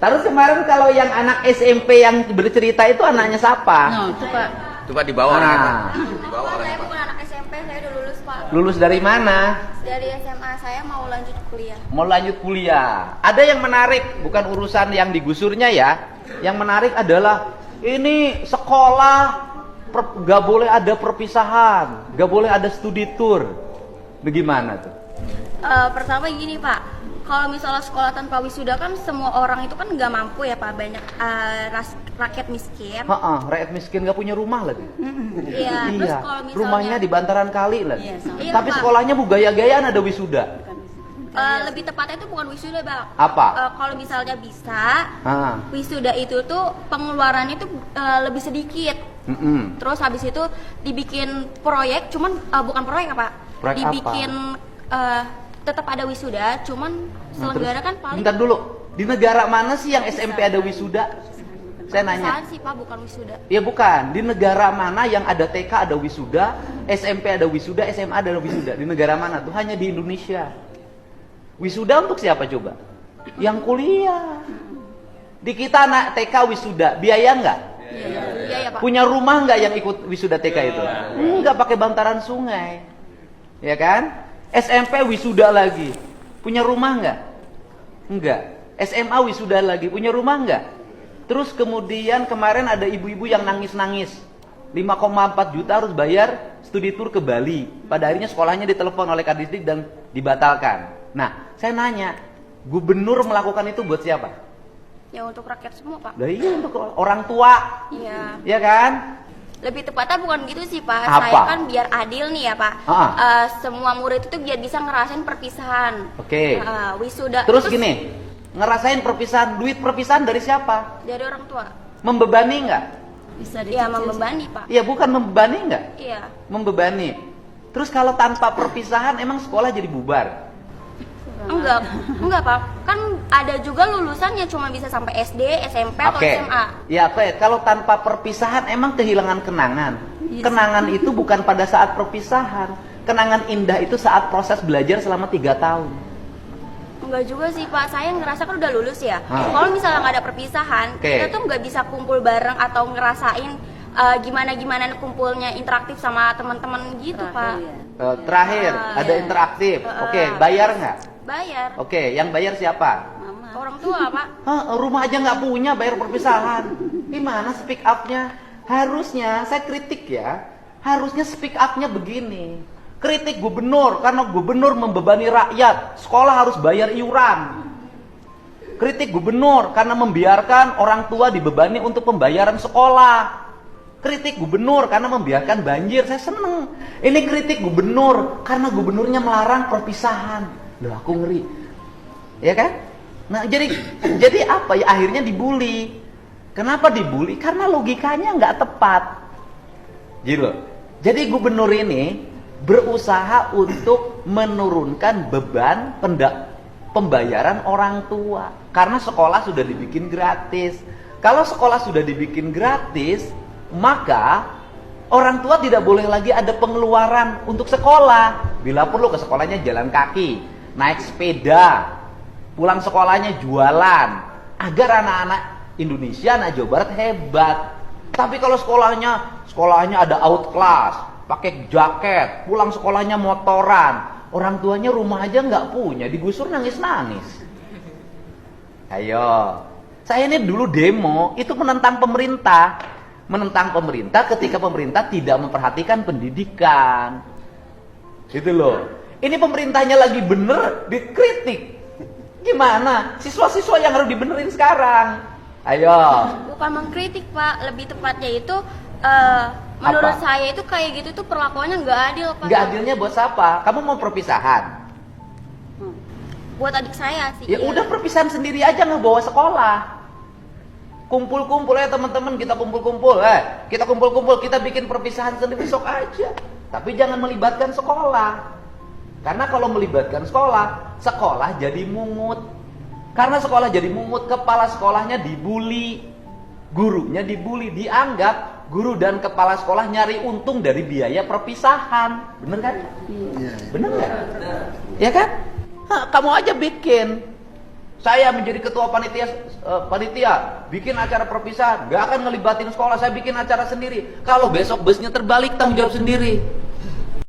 Terus kemarin kalau yang anak SMP yang bercerita itu anaknya siapa? No, itu Pak. Coba dibawa orangnya, Pak. Dibawa Saya orangnya, Pak. bukan anak SMP, saya udah lulus Pak. Lulus dari mana? Dari SMA saya mau lanjut kuliah. Mau lanjut kuliah. Ada yang menarik, bukan urusan yang digusurnya ya. Yang menarik adalah ini sekolah gak boleh ada perpisahan, gak boleh ada studi tour. Bagaimana tuh? Pertama gini Pak, kalau misalnya sekolah tanpa wisuda kan semua orang itu kan nggak mampu ya Pak, banyak rakyat miskin. Rakyat miskin gak punya rumah lagi. Iya, terus kalau misalnya rumahnya di bantaran kali lagi. Iya, Tapi Pak. sekolahnya gaya-gayaan ada wisuda. lebih tepatnya itu bukan wisuda Bang. Apa? Kalau misalnya bisa, wisuda itu tuh pengeluarannya itu lebih sedikit. Terus habis itu dibikin proyek, cuman bukan proyek apa? Proyek dibikin tetap ada wisuda, cuman selenggara kan paling. Bentar dulu, di negara mana sih yang SMP ada wisuda? Saya nanya. Apaan sih Pak, bukan wisuda. Ya bukan, di negara mana yang ada TK ada wisuda, SMP ada wisuda, SMA ada wisuda? Di negara mana tuh? Hanya di Indonesia. Wisuda untuk siapa coba? Yang kuliah. Di kita anak TK wisuda, biaya nggak? Iya Pak. Punya rumah nggak yang ikut wisuda TK itu? Nggak, pakai bantaran sungai. Ya kan? SMP wisuda lagi. Punya rumah nggak? Enggak. SMA wisuda lagi. Punya rumah nggak? Terus kemudian kemarin ada ibu-ibu yang nangis-nangis. 5,4 juta harus bayar studi tour ke Bali. Pada akhirnya sekolahnya ditelepon oleh Kadisdik dan dibatalkan. Nah, saya nanya, gubernur melakukan itu buat siapa? Ya untuk rakyat semua Pak. Lah iya, untuk orang tua. Iya. Ya kan? Lebih tepatnya bukan gitu sih Pak. Apa? Saya kan biar adil nih ya Pak. Ah. Semua murid itu biar bisa ngerasain perpisahan. Oke. Wisuda. Terus gini, ngerasain perpisahan, duit perpisahan dari siapa? Dari orang tua. Membebani nggak? Bisa Ya membebani Pak. Iya, bukan membebani nggak? Iya. Membebani. Terus kalau tanpa perpisahan emang sekolah jadi bubar? Enggak Pak. Kan ada juga lulusannya cuma bisa sampai SD, SMP atau Oke. SMA. Ya, oke. Kalau tanpa perpisahan emang kehilangan kenangan. Kenangan itu bukan pada saat perpisahan. Kenangan indah itu saat proses belajar selama 3 tahun. Enggak juga sih Pak. Saya ngerasa kan udah lulus ya. Kalau misalnya nggak ada perpisahan, Oke. kita tuh nggak bisa kumpul bareng atau ngerasain gimana kumpulnya interaktif sama teman-teman gitu Pak. Terakhir, ada interaktif. Oke, bayar nggak? Bayar. Oke, yang bayar siapa? Orang tua Pak. Rumah aja nggak punya, bayar perpisahan. Gimana speak up-nya? Harusnya, saya kritik ya, harusnya speak up-nya begini. Kritik gubernur, karena gubernur membebani rakyat. Sekolah harus bayar iuran. Kritik gubernur, karena membiarkan orang tua dibebani untuk pembayaran sekolah. Kritik gubernur, karena membiarkan banjir. Saya seneng. Ini kritik gubernur, karena gubernurnya melarang perpisahan. Loh, aku ngeri. Ya kan? Nah, jadi apa ya? Akhirnya dibully. Kenapa dibully? Karena logikanya nggak tepat. Gitu. Jadi gubernur ini berusaha untuk menurunkan beban pembayaran orang tua. Karena sekolah sudah dibikin gratis. Kalau sekolah sudah dibikin gratis, maka orang tua tidak boleh lagi ada pengeluaran untuk sekolah. Bila perlu ke sekolahnya jalan kaki, naik sepeda, pulang sekolahnya jualan, agar anak-anak Indonesia, anak Jawa Barat hebat. Tapi kalau sekolahnya ada outclass, pakai jaket, pulang sekolahnya motoran, orang tuanya rumah aja nggak punya, digusur nangis-nangis. Ayo, saya ini dulu demo, itu menentang pemerintah ketika pemerintah tidak memperhatikan pendidikan. Gitu loh. Ini pemerintahnya lagi bener, dikritik. Gimana? Siswa-siswa yang harus dibenerin sekarang. Ayo. Bukan mengkritik Pak, lebih tepatnya itu menurut saya itu kayak gitu tuh perlakuannya nggak adil Pak. Nggak adilnya buat siapa? Kamu mau perpisahan? Buat adik saya sih. Ya udah, perpisahan sendiri aja, nggak bawa sekolah. Kumpul-kumpul ya teman-teman, kita kumpul-kumpul. Kita kumpul-kumpul, kita bikin perpisahan sendiri, sok aja. Tapi jangan melibatkan sekolah. Karena kalau melibatkan sekolah, sekolah jadi mungut. Karena sekolah jadi mungut, kepala sekolahnya dibully, gurunya dibully, dianggap guru dan kepala sekolah nyari untung dari biaya perpisahan. Bener kan? Iya. Bener nggak? Ya kan? Kamu aja bikin Saya menjadi ketua panitia bikin acara perpisahan, nggak akan ngelibatin sekolah, saya bikin acara sendiri. Kalau besok busnya terbalik, tanggung jawab sendiri.